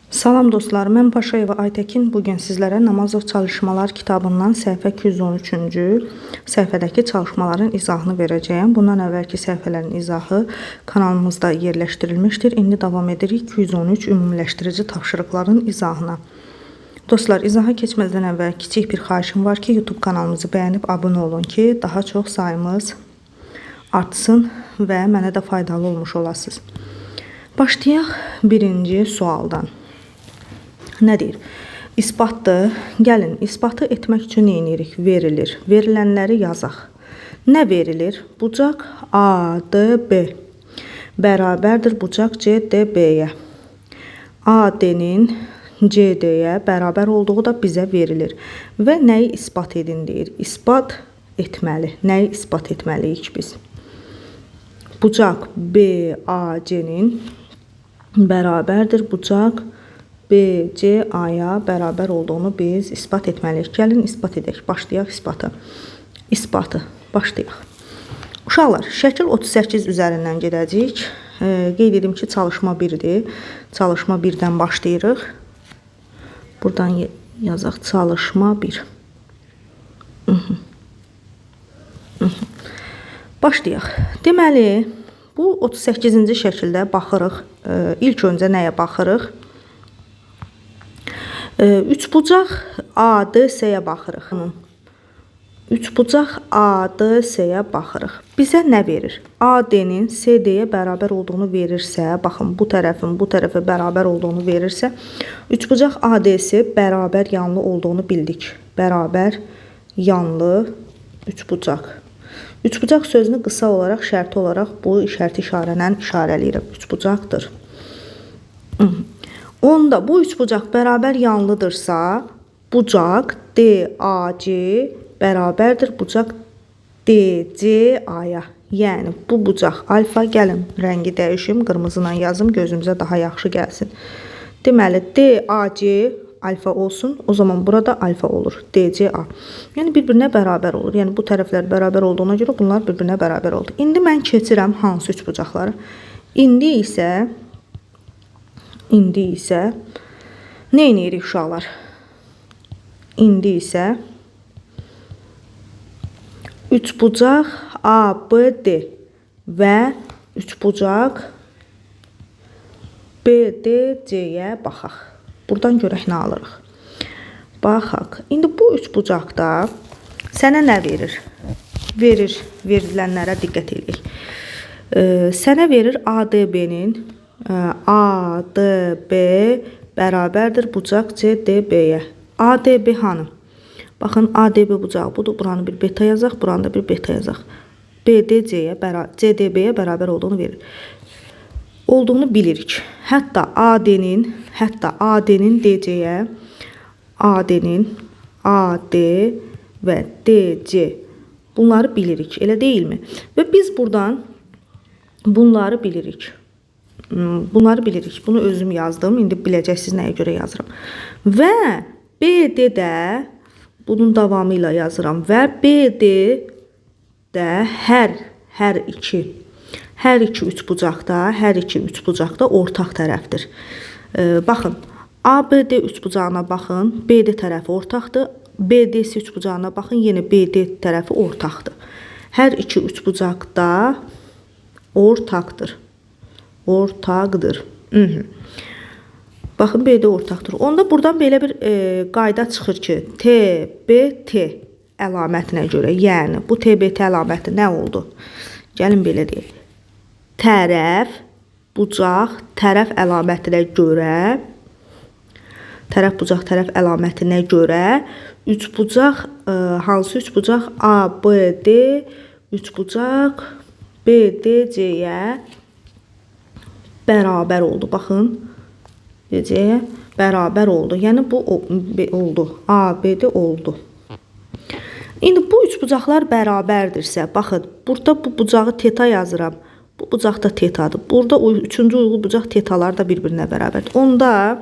Salam dostlar, mən Paşayeva Aytəkin. Bugün sizlərə Namazov çalışmalar kitabından səhifə 213-cü səhifədəki çalışmaların izahını verəcəyəm. Bundan əvvəlki səhifələrin izahı kanalımızda yerləşdirilmişdir. İndi davam edirik 213 ümumiləşdirici tapşırıqların izahına. Dostlar, izaha keçməzdən əvvəl kiçik bir xahişim var ki, YouTube kanalımızı bəyənib abunə olun ki, daha çox sayımız artsın və mənə də faydalı olmuş olasınız. Başlayaq birinci sualdan. Nə deyir? İsbatdır. Gəlin, isbatı etmək üçün nə edirik? Verilir. Verilənləri yazaq. Nə verilir? Bucaq A, D, B bərabərdir bucaq C, D, B-yə. A, D-nin C, D-yə bərabər olduğu da bizə verilir. Və nəyi isbat edin deyir? İsbat etməli. Nəyi isbat etməliyik biz? Bucaq B, A, C-nin bərabərdir bucaq B, C, A-ya bərabər olduğunu biz isbat etməliyik. Gəlin, isbat edək. Başlayaq isbatı. İsbatı. Başlayaq. Uşaqlar, şəkil 38 üzərindən gedəcəyik. Qeyd edim ki, çalışma 1-dir. Çalışma 1-dən başlayırıq. Buradan yazaq çalışma 1. Başlayaq. Deməli, bu 38-ci şəkildə baxırıq. İlk öncə nəyə baxırıq? Üçbucaq ADS-yə baxırıq. Üçbucaq ADS-yə baxırıq. Bizə nə verir? AD-nin CD-yə bərabər olduğunu verirsə, baxın, bu tərəfin bu tərəfə bərabər olduğunu verirsə, üçbucaq ADS bərabər yanlı olduğunu bildik. Bərabər yanlı üçbucaq. Üçbucaq sözünü qısa olaraq, şərti olaraq bu işarət işarələ işarələyirəm. Üçbucaqdır. Onda bu üçbucaq bərabər yanlıdırsa, bucaq DAC bərabərdir bucaq DCA-ya. Yəni, bu bucaq alfa, gəlin, rəngi dəyişim, qırmızıyla yazım, gözümüzə daha yaxşı gəlsin. Deməli, DAC alfa olsun, o zaman burada alfa olur, DCA. Yəni, bir-birinə bərabər olur. Yəni, bu tərəflər bərabər olduğuna görə bunlar bir-birinə bərabər oldu. İndi mən keçirəm hansı üçbucaqları? İndi isə nə edirik uşaqlar? İndi isə üçbucaq ABD və üçbucaq BDC-yə baxaq. Buradan görək nə alırıq. Baxaq. İndi bu üçbucaqda sənə nə verir? Verilənlərə diqqət edək. Sənə verir ADB-nin ADB bərabərdir bucaq CDB-yə. ADB hanı? Baxın, ADB bucağı budur. Buranı bir beta yazaq, buranı da bir beta yazaq. BDC-yə, CDB-yə bərabər olduğunu verir. Olduğunu bilirik. Hətta AD-nin DC-yə, AD-nin AD və DC bunları bilirik. Elə deyilmi? Və biz buradan bunları bilirik. Bunu özüm yazdım. İndi biləcəksiniz nəyə görə yazıram. Və BD də bunun davamı ilə yazıram. Və BD də hər iki üçbucaqda ortaq tərəfdir. Baxın, ABD üçbucağına baxın. BD tərəfi ortaqdır. BDC üçbucağına baxın. Yenə BD tərəfi ortaqdır. Hər iki üçbucaqda ortaqdır. Baxın, BD ortaqdır. Onda buradan belə bir qayda çıxır ki, TBT əlamətinə görə, yəni bu TBT əlaməti nə oldu? Gəlin belə deyək. Tərəf, bucaq, tərəf əlamətinə görə üçbucaq, hansı üçbucaq? ABD üçbucaq BDC-yə bərabər oldu. Baxın, DC-yə bərabər oldu. Yəni, bu oldu. ABD oldu. İndi bu üçbucaqlar bərabərdirsə, baxın, burada bu bucağı teta yazıram. Bu bucaq da tetadır. Burada üçüncü uyğun bucaq tetalar da bir-birinə bərabərdir. Onda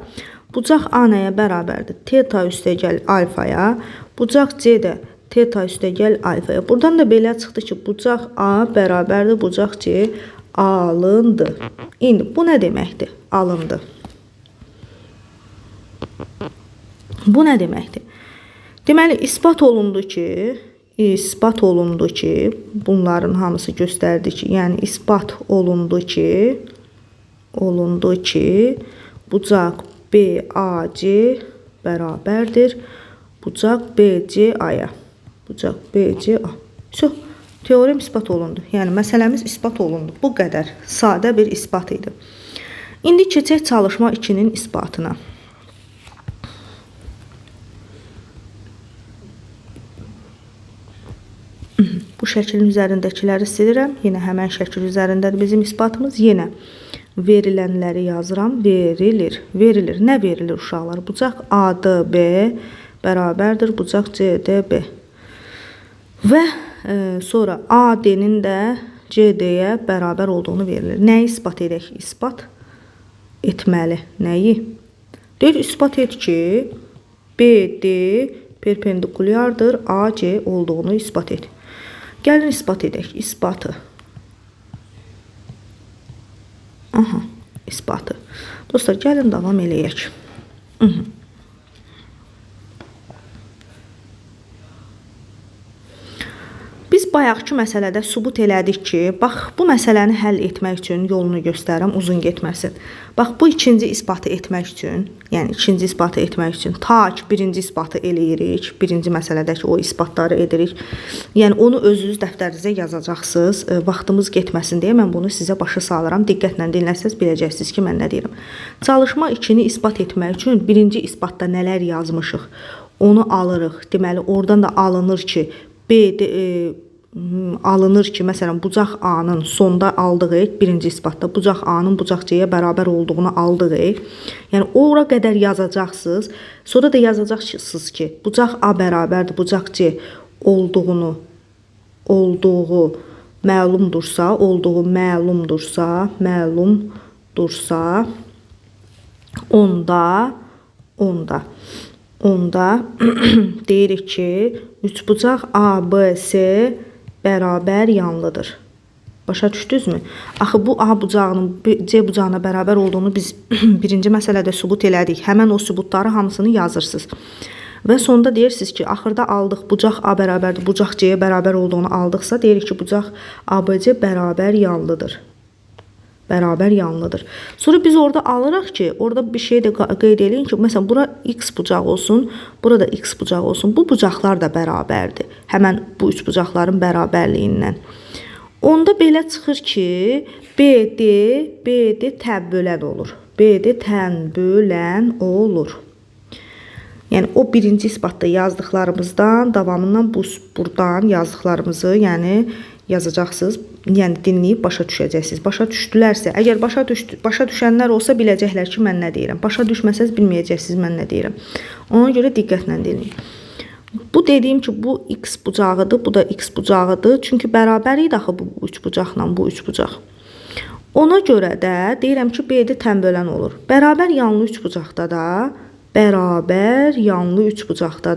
bucaq A nəyə bərabərdir? Teta üstəgəl alfaya. Bucaq C də teta üstəgəl alfaya. Buradan da belə çıxdı ki, bucaq A bərabərdir bucaq C alındı. İndi bu nə deməkdir? Alındı. Bu nə deməkdir? Deməli, isbat olundu ki, bunların hamısı göstərdi ki, yəni isbat olundu ki, bucaq BAC bərabərdir bucaq BCA-ya. Bucaq BCA. Teorem isbat olundu. Yəni məsələmiz isbat olundu. Bu qədər sadə bir isbat idi. İndi keçək çalışma 2-nin isbatına. Bu şəklin üzərindəkiləri silirəm. Yenə həmən şəkil üzərindədir bizim isbatımız. Yenə verilənləri yazıram. Verilir. Nə verilir uşaqlar? Bucaq ADB bərabərdir bucaq CDB. Və sonra AD-nin də CD-yə bərabər olduğunu verilir. Nəyi isbat edək? İsbat etməli. Nəyi? Deyir, isbat et ki, BD perpendikulyardır AC olduğunu isbat et. Gəlin isbat edək. İsbatı. İsbatı. Dostlar, gəlin davam eləyək. Biz bayaqki məsələdə sübut elədik ki, bax, bu məsələni həll etmək üçün yolunu göstərirəm, uzun getməsin. Bax, bu ikinci isbatı etmək üçün, ta ki, birinci isbatı eləyirik, birinci məsələdəki o isbatları edirik. Yəni, onu özünüz dəftərinizə yazacaqsınız, vaxtımız getməsin deyə mən bunu sizə başa salıram. Diqqətlə dinləsəz, biləcəksiniz ki, mən nə deyirəm. Çalışma 2-ni isbat etmək üçün birinci isbatda nələr yazmışıq, onu alırıq. Deməli, oradan da alınır ki, məsələn, bucaq A-nın sonda aldığıq, birinci isbatda bucaq A-nın bucaq C-yə bərabər olduğunu aldığıq. Yəni, ora qədər yazacaqsınız. Sonra da yazacaqsınız ki, bucaq A bərabərdir, bucaq C olduğu məlumdursa, onda deyirik ki, üçbucaq ABC bərabər yanlıdır. Başa düşdünüzmü? Axı bu A bucağının C bucağına bərabər olduğunu biz birinci məsələdə sübut elədik. Həmən o sübutları hamısını yazırsınız. Və sonda deyirsiniz ki, axırda aldıq bucaq A bərabərdir, bucaq C-yə bərabər olduğunu aldıqsa, deyirik ki, bucaq ABC bərabər yanlıdır. Sonra biz orada alırıq ki, orada bir şey də qeyd edin ki, məsələn, bura X bucaq olsun, burada X bucaq olsun. Bu bucaqlar da bərabərdir. Həmən bu üç bucaqların bərabərliyindən. Onda belə çıxır ki, BD tənbölən olur. Yəni, o birinci isbatda yazdıqlarımızdan, davamından buradan yazdıqlarımızı, yəni, yazacaqsınız. Yəni, dinləyib başa düşəcəksiniz. Başa düşdülərsə, əgər başa düşənlər olsa biləcəklər ki, mən nə deyirəm. Başa düşməsəz bilməyəcəksiniz, mən nə deyirəm. Ona görə diqqətlə dinləyin. Bu dediyim ki, bu X bucağıdır, bu da X bucağıdır. Çünki bərabər idi axı bu üç bucaqla bu üç bucaq. Ona görə də deyirəm ki, BD tənbölən olur. Bərabər yanlı üç bucaqda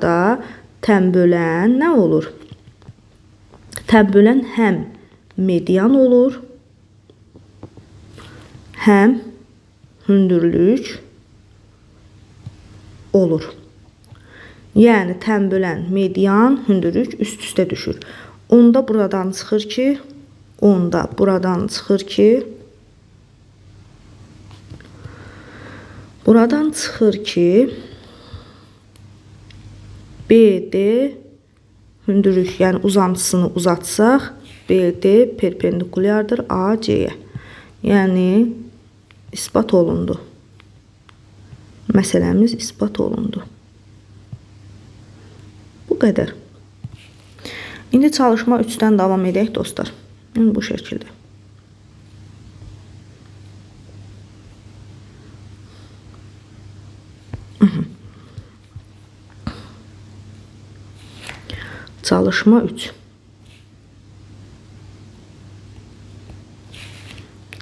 da tənbölən nə olur? Tənbölən həm median olur, həm hündürlük olur. Yəni, tənbölən, median, hündürlük üst-üstə düşür. Onda buradan çıxır ki, BD hündürlük, yəni uzantısını uzatsaq, BD perpendikulyardır AC-yə. Yəni, isbat olundu. Məsələmiz isbat olundu. Bu qədər. İndi çalışma 3-dən davam edək, dostlar. Yəni, bu şəkildə. Çalışma 3.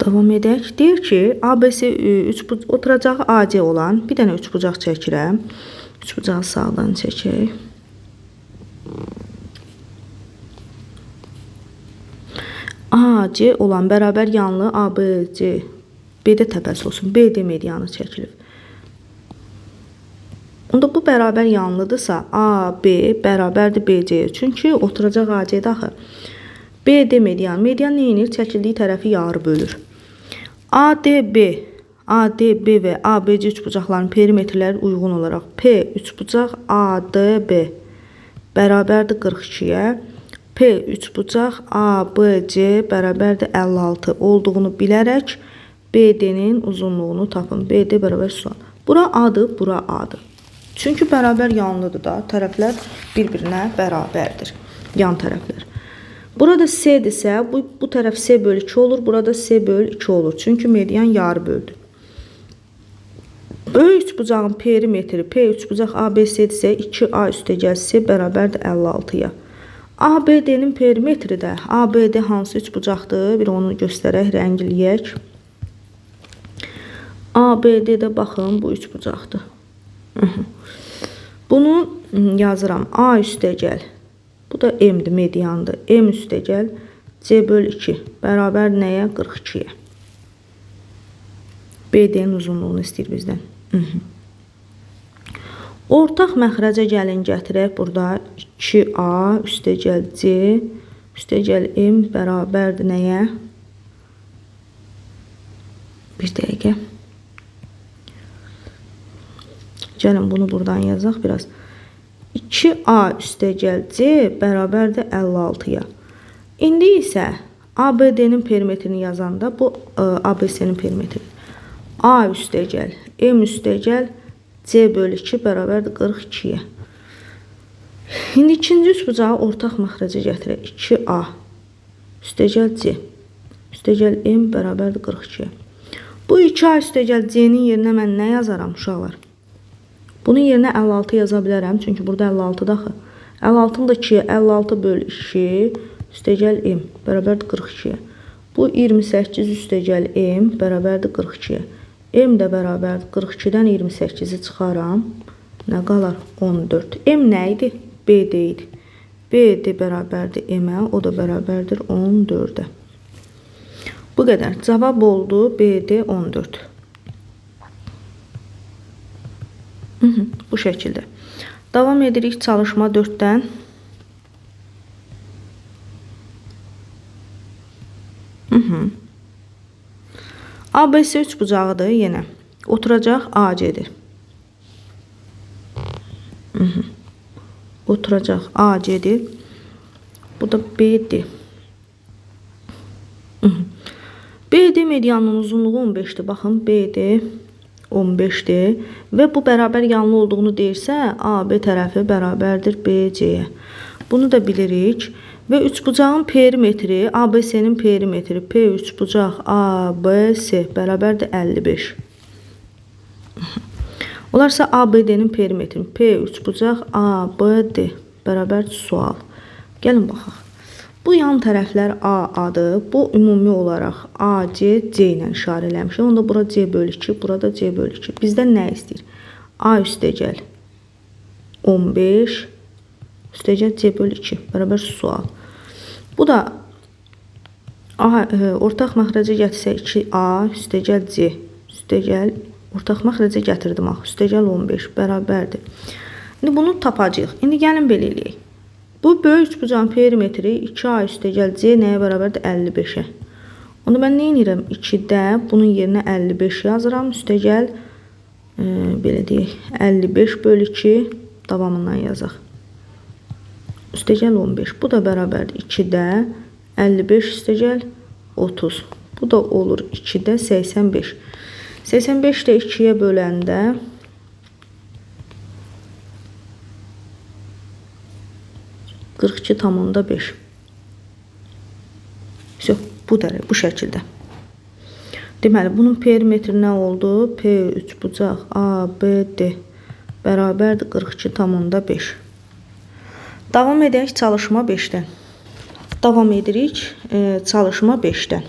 Davam edək. Deyir ki, ABC oturacağı AC olan bir dənə üçbucaq çəkirəm. Üçbucağı sağdan çəkək. AC olan bərabər yanlı ABC BD təpəsi olsun. BD medianı çəkilib. Onda bu bərabər yanlıdırsa AB bərabərdir BC-yə. Çünki oturacaq AC-də axı. BD median. Median nə edir? Çəkildiyi tərəfi yarı bölür. ADB və ABC üçbucaqların perimetrləri uyğun olaraq P üçbucaq ADB bərabərdir 42-yə. P üçbucaq ABC bərabərdir 56 olduğunu bilərək BD-nin uzunluğunu tapın. BD bərabər sual. Bura A-dır, bura A-dır. Çünki bərabər yanlıdır da, tərəflər bir-birinə bərabərdir. Yan tərəflər. Burada C-dirsə, bu tərəf C bölü 2 olur, burada C bölü 2 olur. Çünki median yarı böldü. Böyük üçbucağın perimetri P üçbucaq ABC-dirsə 2A üstəgəl C bərabərdir 56-ya. ABD-nin perimetri də ABD hansı üçbucaqdır? Bir onu göstərək, rəngləyək. ABD-də baxın, bu üçbucaqdır. Bunu yazıram. A üstəgəl. Bu da M-dir, mediandır. M üstəgəl C bölü 2 bərabər nəyə? 42-yə. BD-nin uzunluğunu istəyir bizdən. Ortaq məxrəcə gəlin gətirək. Burada 2A üstəgəl C üstəgəl M bərabərdir nəyə? Bir dəqiqə. Gəlin bunu buradan yazaq biraz. 2A üstəgəl C bərabərdir 56-ya. İndi isə ABD-nin perimetrini yazanda bu ABC-nin perimetri. A üstəgəl M üstəgəl C bölü 2 bərabərdir 42-yə. İndi ikinci üçbucağı ortaq məxrəcə gətirək. 2A üstəgəl C üstəgəl M bərabərdir 42-yə. Bu 2A üstəgəl C-nin yerinə mən nə yazaram uşaqlar? Bunun yerinə 56 yaza bilərəm. Çünki burada 56-da axı. 56-nı da 2-yə 56 bölü 2 üstəgəl M bərabərdir 42-yə. Bu 28 üstəgəl M bərabərdir 42-yə. M də bərabərdir 42-dən 28-i çıxaram. Nə qalar? 14. M nə idi? BD idi. BD bərabərdir M-ə, o da bərabərdir 14-ə. Bu qədər. Cavab oldu BD 14. Bu şəkildə. Davam edirik çalışma 4-dən. ABC üçbucağıdır yenə. Oturacaq AC-dir. Oturacaq AC-dir. Bu da BD. BD medianın uzunluğu 15-dir. Baxın, BD 15-dir və bu bərabər yanlı olduğunu deyirsə, AB tərəfi bərabərdir BC-yə. Bunu da bilirik. Və üçbucağın perimetri, ABC-nin perimetri P üçbucaq ABC bərabərdir 55. Olarsa ABD-nin perimetri P üçbucaq ABD bərabərdir sual. Gəlin baxaq. Bu yan tərəflər A-adır. Bu ümumi olaraq AC, C ilə işarə eləmişik. Onda bura C bölü 2, burada C bölü 2. Bizdən nə istəyir? A üstəgəl 15 üstəgəl C bölü 2 bərabər sual. Bu da ortaq məxrəcə gətirsək 2A üstəgəl C üstəgəl ortaq məxrəcə gətirdim axı. Üstəgəl 15 bərabərdir. İndi bunu tapacağıq. İndi gəlin belə eləyək. Bu böyük üçbucağın perimetri 2A üstəgəl C nəyə bərabərdir? 55-ə. Onda mən nə edirəm? 2-də bunun yerinə 55 yazıram. Üstəgəl belə deyək 55 bölü 2 davamından yazaq. Üstəgəl 15. Bu da bərabərdir 2-də 55 üstəgəl 30. Bu da olur 2-də 85. 85 də 2-yə böləndə 42,5. Bu şəkildə. Deməli, bunun perimetri nə oldu? P üçbucaq ABD bərabərdir 42,5. Davam edək çalışma 5-dən. Davam edirik çalışma 5-dən.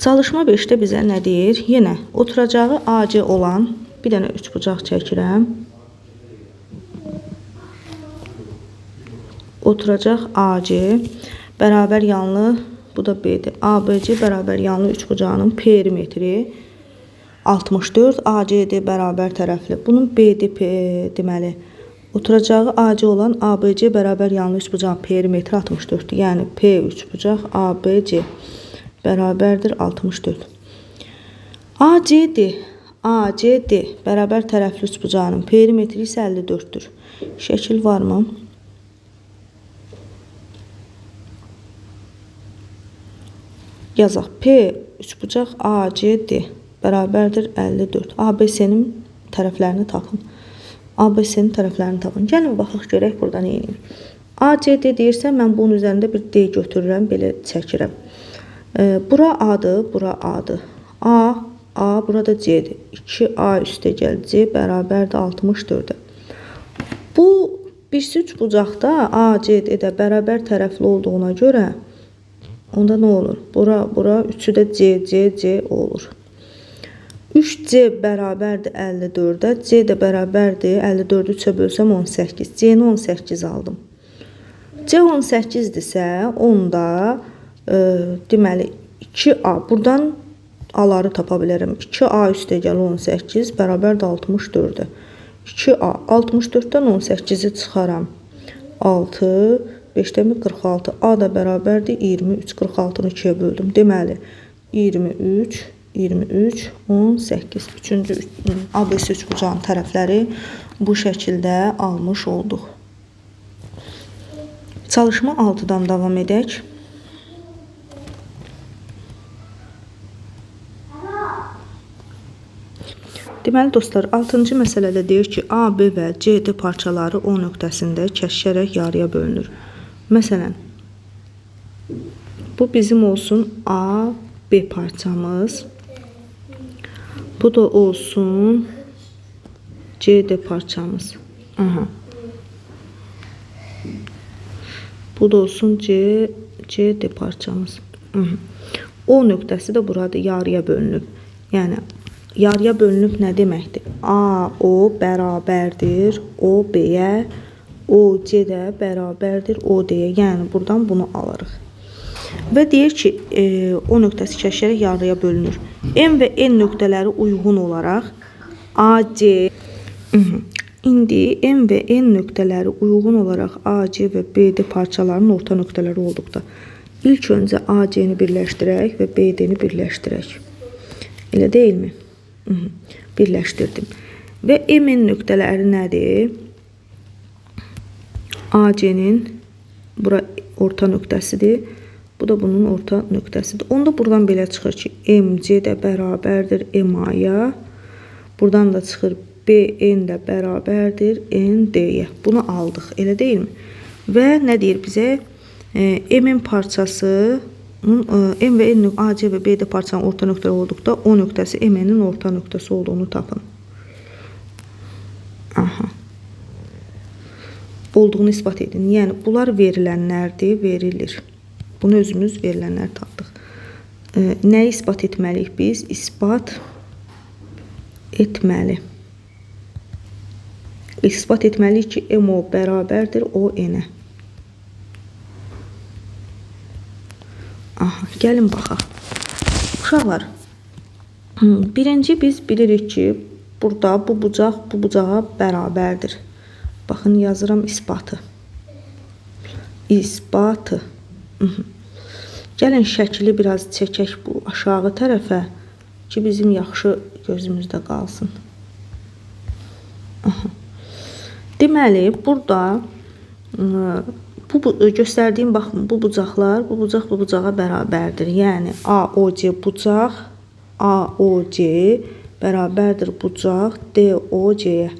Çalışma 5-də bizə nə deyir? Yenə oturacağı AC olan bir dənə üçbucaq çəkirəm. Oturacaq AC bərabər yanlı Bu da B'dir. ABC bərabər yanlı üçbucağının perimetri 64, ACD bərabər tərəfli. Bunun BD deməli oturacağı AC olan ABC bərabər yanlı üçbucağın perimetri 64-dür. Yəni P üçbucaq ABC bərabərdir 64. ACD bərabər tərəfli üçbucağının perimetri isə 54-dür. Şəkil varmı? Yazaq. P üçbucaq ACD bərabərdir 54. ABC-nin tərəflərini tapın. ABC-nin tərəflərini tapın. Gəlin baxaq görək burada nə edeyim. ACD deyirsə mən bunun üzərində bir D götürürəm, belə çəkirəm. Bura A'dır, bura A'dır. A burada C'dir. 2A üstə gəl C bərabərdir 64-də. Bu birisi üçbucaqda ACD-də bərabər tərəfli olduğuna görə onda nə olur? Bura üçü də C olur. 3C bərabərdir 54-də. C də bərabərdir 54-ü 3-ə bölsəm 18. C-ni 18 aldım. C 18-dirsə, onda deməli 2A buradan A'ları tapa bilərəm. 2A üstə gəl 18 bərabərdir 64-də. 2A 64-dən 18-i çıxaram. 6, 5-dəmi 46. A da bərabərdir 23. 46-nı 2-yə böldüm. Deməli 23, 18. Üçüncü ABC üçbucağın tərəfləri bu şəkildə almış olduq. Çalışma 6-dan davam edək. Deməli dostlar, 6-cı məsələdə deyir ki, A, B və CD parçaları O nöqtəsində kəsişərək yarıya bölünür. Məsələn, bu bizim olsun A, B parçamız. Bu da olsun CD parçamız. Bu da olsun CD parçamız. O nöqtəsi də burada yarıya bölünüb. Yəni yarıya bölünüb nə deməkdir? A, O bərabərdir O, B-yə, O, C də bərabərdir O, D-yə. Yəni buradan bunu alırıq. Və deyir ki, O nöqtəsi kəsişərək yarıya bölünür. M və N nöqtələri uyğun olaraq AC İndi M və N nöqtələri uyğun olaraq AC və BD parçalarının orta nöqtələri olduqda ilk öncə AC-ni birləşdirək və BD-ni birləşdirək. Elə deyilmi? Birləşdirdim. Və M-in nöqtələri nədir? AC-nin bura orta nöqtəsidir. Bu da bunun orta nöqtəsidir. Onda buradan belə çıxır ki, MC də bərabərdir MA-ya. Buradan da çıxır BN də bərabərdir ND-yə. Bunu aldıq, elə deyilmi? Və nə deyir bizə? M-in parçası M və N AC və BD parçanın orta nöqtələri olduqda O nöqtəsi M-nin orta nöqtəsi olduğunu tapın. Olduğunu isbat edin. Yəni bunlar verilənlərdir, verilir. Bunu özümüz verilənlər tapdıq. Nəyi isbat etməliyik biz? İsbat etməli. İsbat etməliyik ki, MO bərabərdir ON-ə. Gəlin baxaq. Uşaqlar, birinci biz bilirik ki, burada bu bucaq bu bucağa bərabərdir. Baxın, yazıram isbatı. İsbatı. Gəlin şəkili biraz çəkək bu aşağı tərəfə ki, bizim yaxşı gözümüzdə qalsın. Deməli, burada göstərdiyim, baxın, bu bucaqlar, bu bucaq bu bucağa bərabərdir. Yəni, AOC bucaq, AOC bərabərdir bucaq DOC-yə,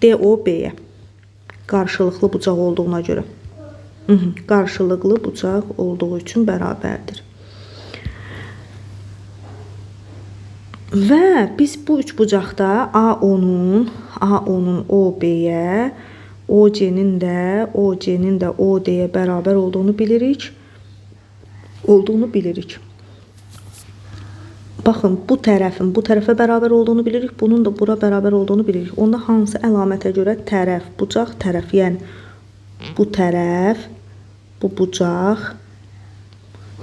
DOB-yə. Qarşılıqlı bucaq olduğuna görə. Qarşılıqlı bucaq olduğu üçün bərabərdir. Və biz bu üç bucaqda AO'nun OB-yə, OC-nin də OD-yə bərabər olduğunu bilirik. Baxın, bu tərəfin bu tərəfə bərabər olduğunu bilirik. Bunun da bura bərabər olduğunu bilirik. Onda hansı əlamətə görə tərəf, bucaq, tərəf, yəni bu tərəf, bu bucaq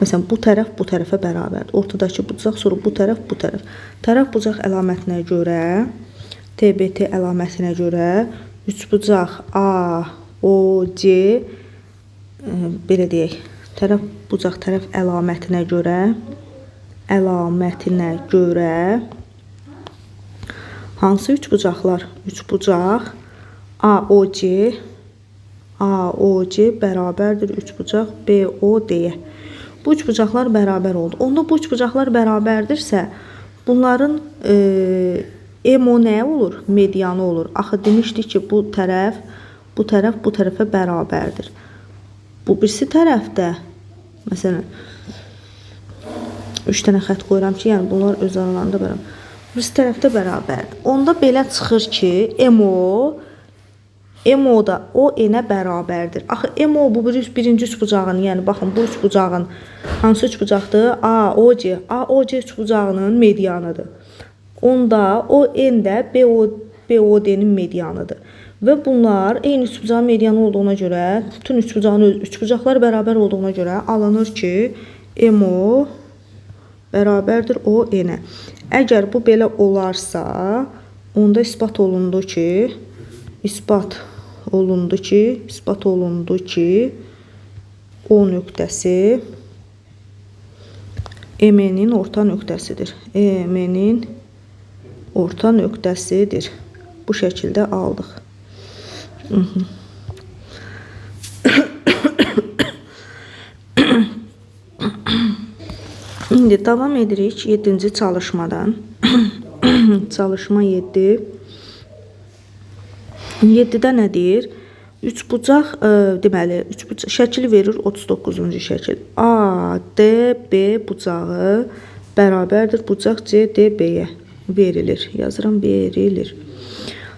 Məsələn, bu tərəf bu tərəfə bərabərdir. Ortadakı bucaq, sonra bu tərəf bu tərəf. Tərəf bucaq əlamətinə görə, TBT əlamətinə görə üçbucaq AOC belə deyək. Tərəf bucaq tərəf əlamətinə görə hansı üçbucaqlar? Üçbucaq AOC bərabərdir üçbucaq BOD-yə. Bu üçbucaqlar bərabər oldu. Onda bu üçbucaqlar bərabərdirsə, bunların MO nə olur? Medianı olur. Axı demişdik ki, bu tərəf bu tərəfə bərabərdir. Bu birisi tərəfdə, məsələn, 3 dənə xətt qoyuram ki, yəni bunlar öz aralarında bərabər. Birisi tərəfdə bərabərdir. Onda belə çıxır ki, MO da o n-ə bərabərdir. Axı MO bu birinci üçbucağın, yəni baxın bu üçbucağın hansı üçbucaqdır? AOC üçbucağının medianıdır. Onda o n də BOD-nin medianıdır. Və bunlar eyni üçbucağın medianı olduğuna görə, bütün üçbucaqlar bərabər olduğuna görə alınır ki, MO bərabərdir o n-ə. Əgər bu belə olarsa, onda isbat olundu ki, o nöqtəsi M-nin orta nöqtəsidir. M-nin orta nöqtəsidir. Bu şəkildə aldıq. İndi davam edirik 7-ci çalışmadan. Çalışma 7. 7-də nə deyir? Üçbucaq, deməli, şəkil verir 39-cu şəkil. ADB bucağı bərabərdir bucaq CDB-yə verilir. Yazıram, verilir.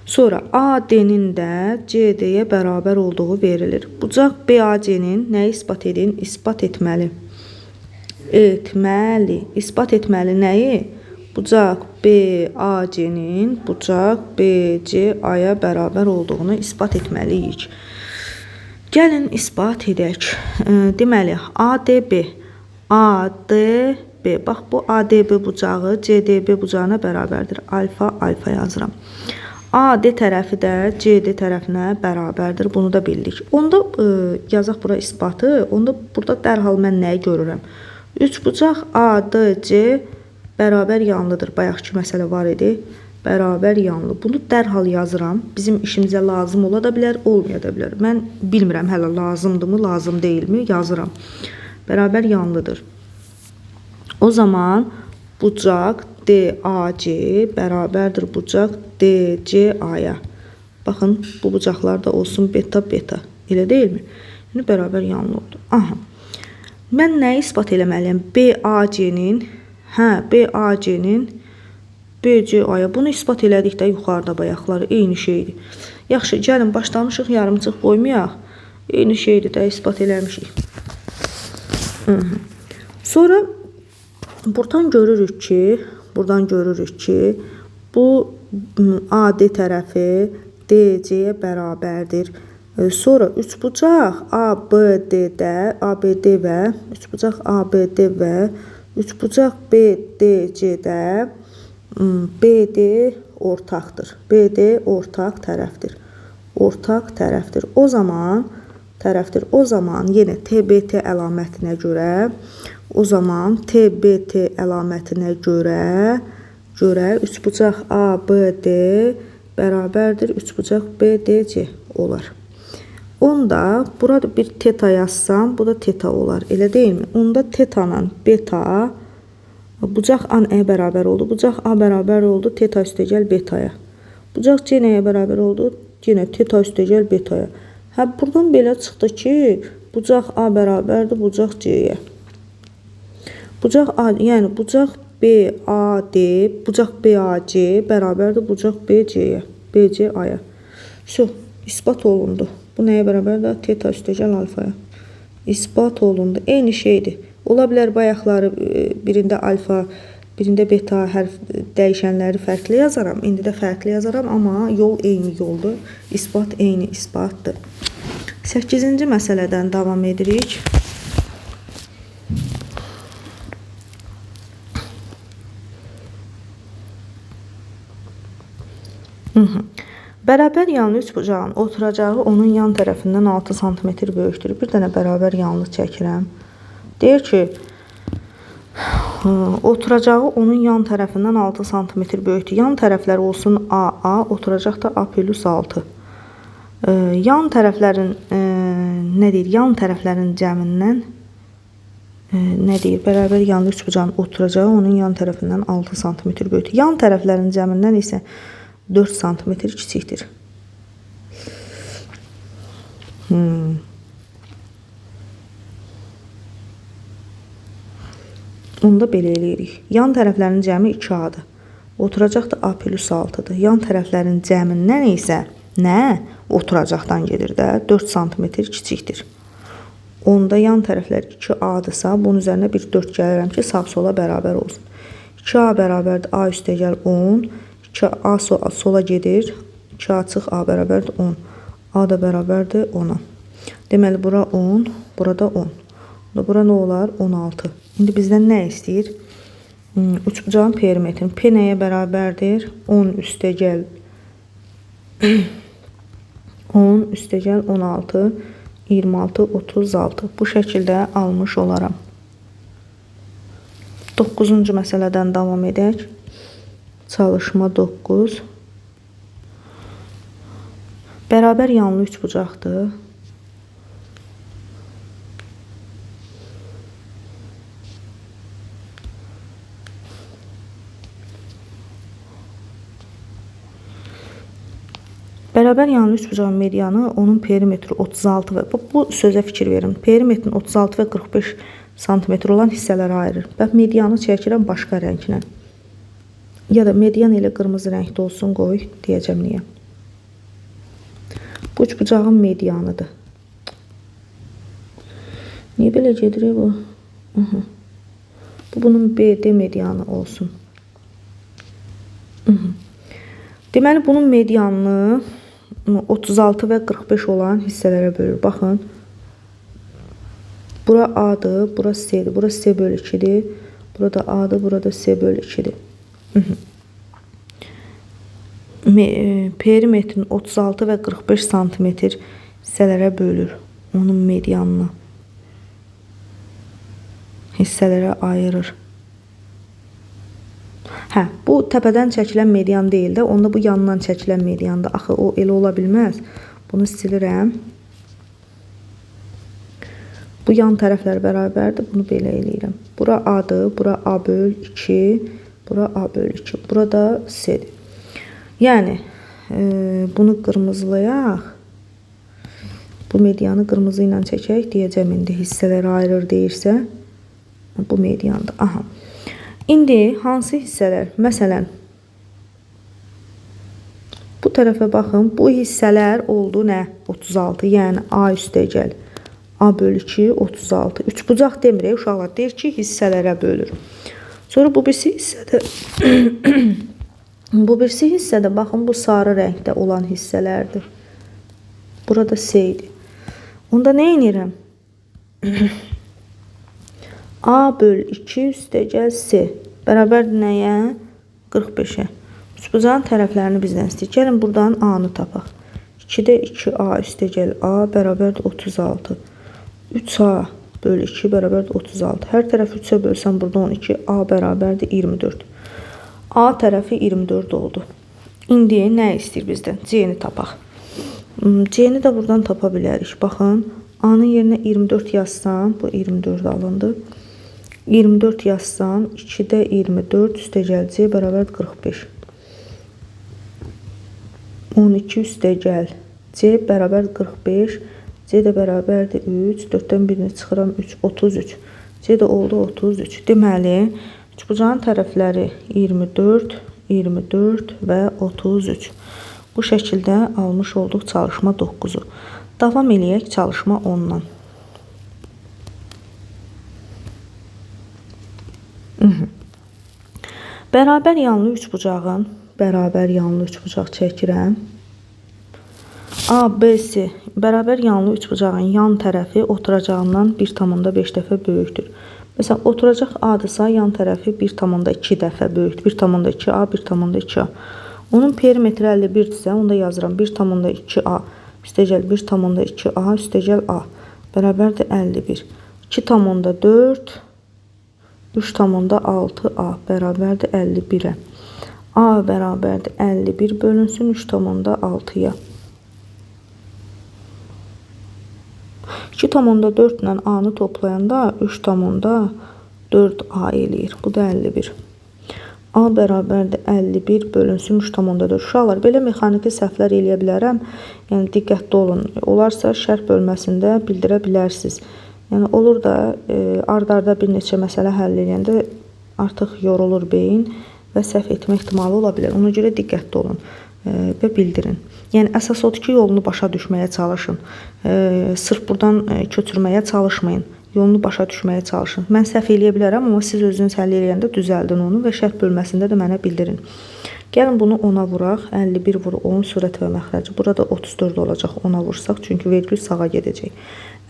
Sonra AD-nin də CD-yə bərabər olduğu verilir. Bucaq BAC-nin nəyi isbat edin? İsbat etməli. İsbat etməli nəyi? Bucaq BAC-nin bucaq BCA-ya bərabər olduğunu isbat etməliyik. Gəlin isbat edək. Deməli, ADB, bax bu ADB bucağı CDB bucağına bərabərdir. Alfa yazıram. AD tərəfi də CD tərəfinə bərabərdir. Bunu da bildik. Onda yazaq bura isbatı. Onda burada dərhal mən nəyi görürəm? Üçbucaq ADC bərabər yanlıdır. Bayaqki məsələ var idi. Bərabər yanlı. Bunu dərhal yazıram. Bizim işimizə lazım ola da bilər, olmaya da bilər. Mən bilmirəm hələ lazımdırmı, lazım deyilmi? Yazıram. Bərabər yanlıdır. O zaman bucaq DAC bərabərdir bucaq DCA-ya. Baxın, bu bucaqlar da olsun beta. Elə deyilmi? Yəni, bərabər yanlı oldu. Aha. Mən nəyi isbat eləməliyəm? BAC-nin BCA-ya. Bunu ispat elədik də yuxarıda bayaqları. Eyni şeydir. Yaxşı, gəlin başlamışıq, yarımçıq qoymayaq. Eyni şeydir də ispat eləmişik. Sonra buradan görürük ki, bu AD tərəfi DC-yə bərabərdir. Sonra üçbucaq ABD və üçbucaq BDC-də BD ortaqdır. BD ortaq tərəfdir. O zaman yenə TBT əlamətinə görə üçbucaq ABD bərabərdir üçbucaq BDC olar. Onda burada bir teta yazsam, bu da teta olar. Elə deyilmi? Onda tetanın beta bucaq A-ya bərabər oldu. Bucaq A bərabər oldu teta üstəgəl betaya. Bucaq C nəyə bərabər oldu? Yenə teta üstəgəl betaya. Buradan belə çıxdı ki, bucaq A bərabərdir bucaq C-yə. Bucaq A, yəni bucaq BAD, bucaq BAC bərabərdir bucaq BC-yə, BCA-ya. İsbat olundu. Bu nəyə bərabərdir? Teta üstəgəl alfaya. İsbat olundu. Eyni şeydir. Ola bilər bayaqları birində alfa, birində beta hərf dəyişənləri fərqli yazaram. İndi də fərqli yazaram, amma yol eyni yoldur. İsbat eyni isbatdır. 8-ci məsələdən davam edirik. Bərabər yanlı üçbucağın oturacağı onun yan tərəfindən 6 sm böyükdür. Bir dənə bərabər yanlı çəkirəm. Deyir ki, oturacağı onun yan tərəfindən 6 sm böyükdür. Yan tərəflər olsun AA, oturacaq da A plus 6. Yan tərəflərin nə deyir? Yan tərəflərin cəmindən nə deyir? Bərabər yanlı üçbucağın oturacağı onun yan tərəfindən 6 sm böyükdür. Yan tərəflərin cəmindən isə 4 sm kiçikdir. Onda belə eləyirik. Yan tərəflərin cəmi 2A-dır. Oturacaq da A plus 6-dır. Yan tərəflərin cəmindən isə nə? Oturacaqdan gedir də 4 sm kiçikdir. Onda yan tərəflər 2A-dırsa, bunun üzərinə bir 4 gəlirəm ki, sağ-sola bərabər olsun. 2A bərabərdir A üstəgəl 10. 2A sola gedir. 2A çıx A bərabərdir 10. A da bərabərdir 10-a. Deməli, bura 10, burada 10. Bura nə olar? 16. İndi bizdən nə istəyir? Üçbucağın perimetrini. P nəyə bərabərdir? 10 üstəgəl 10 üstəgəl 16, 26, 36. Bu şəkildə almış olaram. 9-cu məsələdən davam edək. Çalışma 9. Bərabər yanlı üçbucaqdır. Bərabər yanlı üçbucağın medianı, onun perimetri 36 və bu sözə fikir verin. Perimetrin 36 və 45 sm olan hissələrə ayırır. Bax, medianı çəkirəm başqa rənglə. Ya da median ilə qırmızı rəngdə olsun, qoy, deyəcəm niyə. Bu üçbucağın medianıdır. Niyə belə gedir bu? Bu bunun BD medianı olsun. Deməli, bunun medianını 36 və 45 olan hissələrə bölür. Baxın. Bura A'dır, bura C'dir. Bura C bölü 2'dir. Burada A'dır, burada C bölü 2'dir. Perimetrin 36 və 45 sm hissələrə bölür. Onun medianını hissələrə ayırır. Hə, bu təpədən çəkilən median deyil də, onda bu yandan çəkilən mediandır. Axı, o elə ola bilməz. Bunu silirəm. Bu yan tərəflər bərabərdir. Bunu belə eləyirəm. Bura A'dır, bura A böl 2, bura A böl 2. Burada C'dir. Yəni, bunu qırmızılayaq. Bu medianı qırmızı ilə çəkək. Deyəcəm, indi hissələrə ayırır deyirsə. Bu mediandır. Aha. İndi hansı hissələr? Məsələn, bu tərəfə baxın. Bu hissələr oldu nə? 36. Yəni, A üstəgəl A bölü 2, 36. Üçbucaq demir, uşaqlar. Deyir ki, hissələrə bölür. Sonra bu birisi hissədə bu birisi hissədə, baxın, bu sarı rəngdə olan hissələrdir. Burada C idi. Onda nə edirəm? A bölü 2 üstəgəl C bərabərdir nəyə? 45-ə. Üçbucağın tərəflərini bizdən istəyir. Gəlin buradan A-nı tapaq. 2-də 2A üstəgəl A bərabərdir 36. 3A bölü 2 bərabərdir 36. Hər tərəfi 3-ə bölsəm burada 12. A bərabərdir 24. A tərəfi 24 oldu. İndi nə istəyir bizdən? C-ni tapaq. C-ni də buradan tapa bilərik. Baxın, A-nın yerinə 24 yazsam, bu 24 alındı. 24 yazsam, 2-də 24 üstəgəl C bərabərdir 45. 12 üstəgəl C bərabərdir 45. C də bərabərdir 3. 4-dən birini çıxıram 3. 33. C də oldu 33. Deməli, üçbucağın tərəfləri 24, 24 və 33. Bu şəkildə almış olduq çalışma 9-u. Davam eləyək çalışma 10-dan. Bərabər yanlı üçbucaq çəkirəm. A, B, C. Bərabər yanlı üçbucağın yan tərəfi oturacağından 1,5 dəfə böyükdür. Məsələn, oturacaq A-dırsa, yan tərəfi 1,2 dəfə böyükdür. 1,2A, 1,2A. Onun perimetri 51-dirsə, onda yazıram 1,2a üstəgəl 1,2a üstəgəl a bərabərdir 51. 2,4 3,6a bərabərdir 51-ə. A bərabərdir 51 bölünsün 3,6-ya. 2,4 ilə a-nı toplayanda 3,4a eləyir. Bu da 51. A bərabərdir 51 bölünsün 3,4. Uşaqlar, belə mexaniki səhvlər eləyə bilərəm. Yəni, diqqətli olun. Olarsa, şərh bölməsində bildirə bilərsiniz. Yəni, olur da, ard-arda bir neçə məsələ həll edəndə artıq yorulur beyin və səhv etmə ehtimalı ola bilər. Ona görə diqqətli olun və bildirin. Yəni, əsas odur ki, yolunu başa düşməyə çalışın. Sırf buradan köçürməyə çalışmayın. Yolunu başa düşməyə çalışın. Mən səhv eləyə bilərəm, amma siz özünüz həll eləyəndə düzəldin onu və şərh bölməsində də mənə bildirin. Gəlin bunu 10-a vuraq. 51 vur 10 surət və məxrəci. Burada 34 olacaq 10-a vursaq, çünki vergül sağa gedəcək.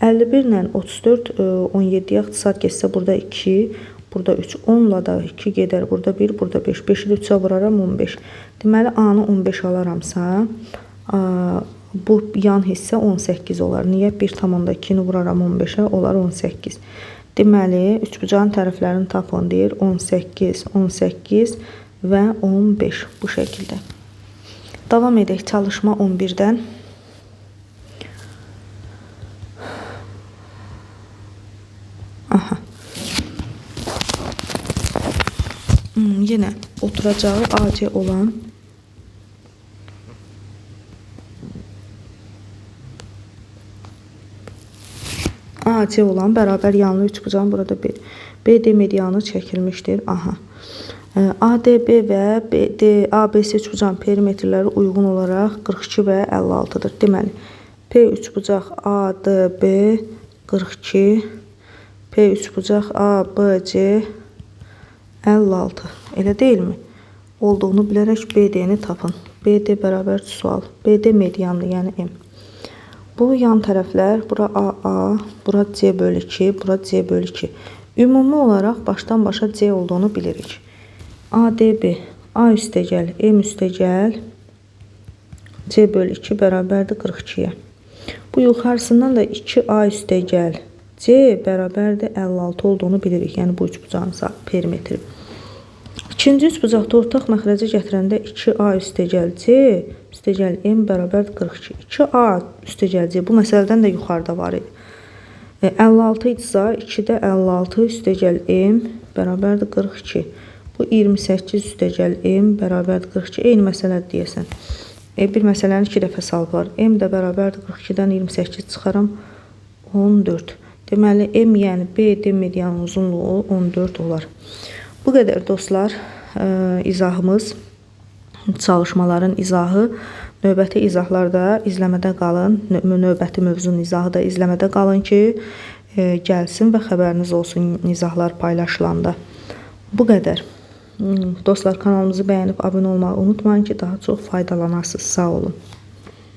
51 ilə 34, 17-yə ixtisar geçsə, burada 2, burada 3, 10-la da 2 gedər, burada 1, burada 5. 5-i də 3-ə vuraram 15. Deməli, A-nı 15 alaramsa, bu yan hissə 18 olar. Niyə? 1,2-ni vuraram 15-ə, olar 18. Deməli, üçbucağın tərəflərini tapın deyir. 18, 18 və 15 bu şəkildə. Davam edək çalışma 11-dən. Aha. Yenə oturacağı AC olan bərabər yanlı üçbucağın burada BD medianı çəkilmişdir. Aha. ADB və ABC üçbucağın perimetrləri uyğun olaraq 42 və 56-dır. Deməli, P üçbucaq ADB 42, P üçbucaq ABC 56. Elə deyilmi? Olduğunu bilərək BD-ni tapın. BD bərabər sual. BD medianlı, yəni M. Bu yan tərəflər, bura AA, bura C bölü 2, bura C bölü 2. Ümumi olaraq başdan başa C olduğunu bilirik. ADB, A üstəgəl, M üstəgəl, C bölü 2 bərabərdir 42-yə. Bu yuxarısından da 2A üstəgəl, C bərabərdir 56 olduğunu bilirik. Yəni, bu üçbucağın perimetri. İkinci üçbucaqda ortaq məxrəcə gətirəndə 2A üstəgəl C üstəgəl M bərabərdir 42. 2A üstəgəl C bu məsələdən də yuxarıda var idi. 56 idisə 2-də 56 üstəgəl M bərabərdir 42. Bu 28 üstəgəl M bərabərdir 42. Eyni məsələdir deyəsən. Bir məsələnin 2 dəfə salb var. M də bərabərdir 42-dən 28 çıxaram 14. Deməli, M yəni BD medianın uzunluğu 14 olar. Bu qədər dostlar, izahımız, çalışmaların izahı. Növbəti izahlarda izləmədə qalın. Növbəti mövzunun izahı da izləmədə qalın ki, gəlsin və xəbəriniz olsun izahlar paylaşılanda. Bu qədər. Dostlar, kanalımızı bəyənib abunə olmağı unutmayın ki, daha çox faydalanasınız. Sağ olun.